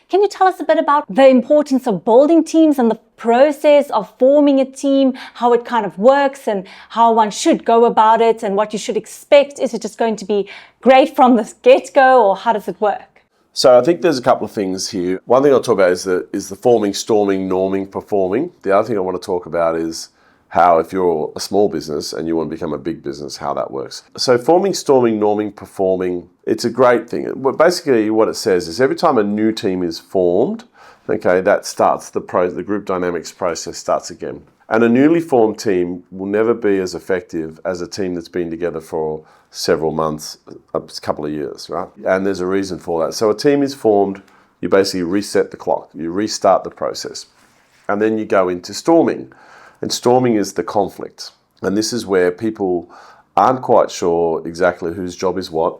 Can you tell us a bit about the importance of building teams and the process of forming a team, how it kind of works and how one should go about it and what you should expect? Is it just going to be great from the get-go, or how does it work? So I think there's a couple of things here. One thing I'll talk about is the forming, storming, norming, performing. The other thing I want to talk about is how, if you're a small business and you want to become a big business, how that works. So forming, storming, norming, performing, it's a great thing. Basically what it says is every time a new team is formed, okay, that starts the group dynamics process starts again. And a newly formed team will never be as effective as a team that's been together for several months, a couple of years, right? And there's a reason for that. So a team is formed, you basically reset the clock, you restart the process, and then you go into storming. And storming is the conflict. And this is where people aren't quite sure exactly whose job is what.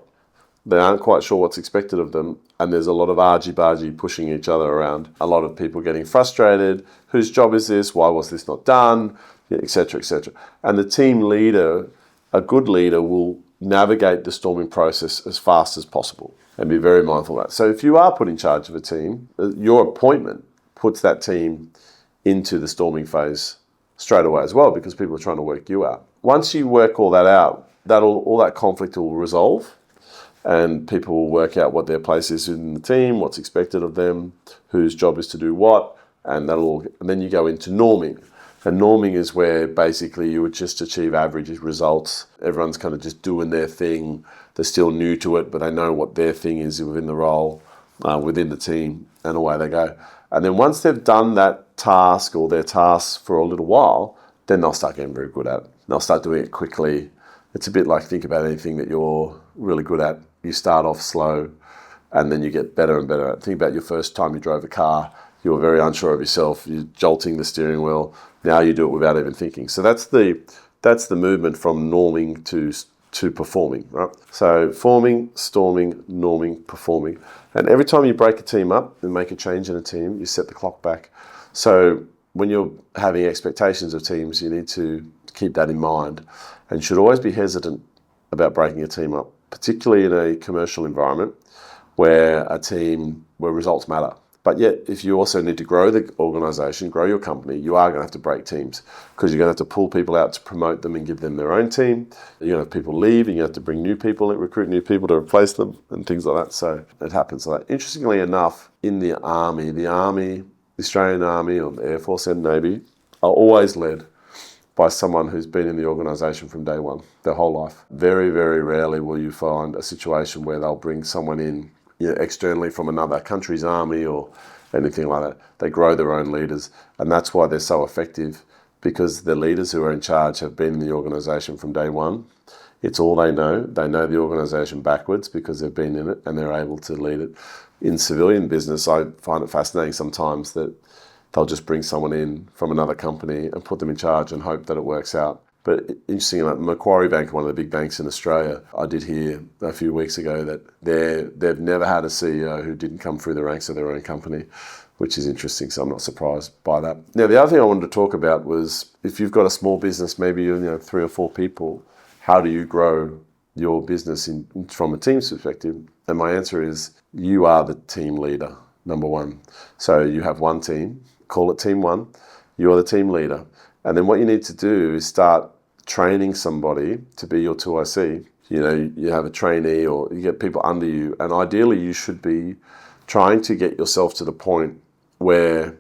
They aren't quite sure what's expected of them. And there's a lot of argy-bargy pushing each other around. A lot of people getting frustrated. Whose job is this? Why was this not done? Etc., etc. And the team leader, a good leader, will navigate the storming process as fast as possible and be very mindful of that. So if you are put in charge of a team, your appointment puts that team into the storming phase straight away as well, because people are trying to work you out. Once you work all that out, all that conflict will resolve, and people will work out what their place is in the team, what's expected of them, whose job is to do what, and then you go into norming. And norming is where basically you would just achieve average results. Everyone's kind of just doing their thing. They're still new to it, but they know what their thing is within the role, within the team, and away they go. And then once they've done that task or their tasks for a little while, then they'll start getting very good at it. They'll start doing it quickly. It's a bit like, think about anything that you're really good at. You start off slow and then you get better and better at it. Think about your first time you drove a car. You were very unsure of yourself. You're jolting the steering wheel. Now you do it without even thinking. So that's the movement from norming to performing, right? So forming, storming, norming, performing. And every time you break a team up and make a change in a team, you set the clock back. So when you're having expectations of teams, you need to keep that in mind and should always be hesitant about breaking a team up, particularly in a commercial environment where results matter. But yet, if you also need to grow the organisation, grow your company, you are going to have to break teams, because you're going to have to pull people out to promote them and give them their own team. You're going to have people leave and you have to bring new people, recruit new people to replace them and things like that. So it happens like that. Interestingly enough, in the Army, the Australian Army or the Air Force and Navy are always led by someone who's been in the organisation from day one, their whole life. Very, very rarely will you find a situation where they'll bring someone in externally from another country's army or anything like that. They grow their own leaders, and that's why they're so effective, because the leaders who are in charge have been in the organisation from day one. It's all they know. They know the organisation backwards because they've been in it and they're able to lead it. In civilian business, I find it fascinating sometimes that they'll just bring someone in from another company and put them in charge and hope that it works out. But interesting, like Macquarie Bank, one of the big banks in Australia, I did hear a few weeks ago that they've never had a CEO who didn't come through the ranks of their own company, which is interesting, so I'm not surprised by that. Now, the other thing I wanted to talk about was, if you've got a small business, maybe 3 or 4 people, how do you grow your business from a team's perspective? And my answer is, you are the team leader, number one. So you have one team, call it team one, you're the team leader. And then what you need to do is start training somebody to be your 2IC. You have a trainee or you get people under you, and ideally you should be trying to get yourself to the point where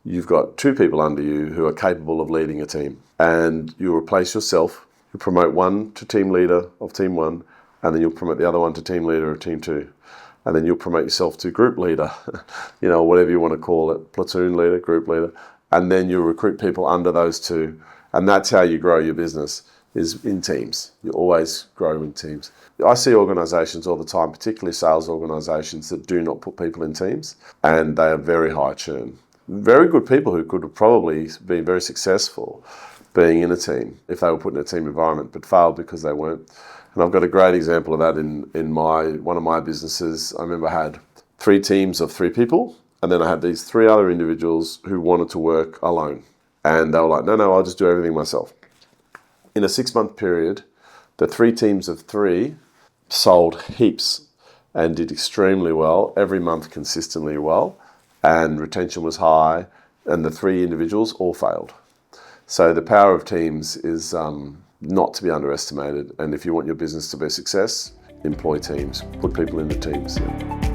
you've got 2 people under you who are capable of leading a team, and you replace yourself. You promote one to team leader of team 1, and then you'll promote the other one to team leader of team 2. And then you'll promote yourself to group leader, whatever you want to call it, platoon leader, group leader. And then you'll recruit people under those 2. And that's how you grow your business, is in teams. You always grow in teams. I see organisations all the time, particularly sales organisations, that do not put people in teams, and they are very high churn. Very good people who could have probably been very successful being in a team if they were put in a team environment, but failed because they weren't. And I've got a great example of that in one of my businesses. I remember I had 3 teams of 3 people, and then I had these 3 other individuals who wanted to work alone. And they were like, no, I'll just do everything myself. In a 6-month period, the 3 teams of 3 sold heaps. and did extremely well, every month consistently well, and retention was high, and the 3 individuals all failed. So the power of teams is not to be underestimated, and if you want your business to be a success, employ teams, put people into teams. Yeah.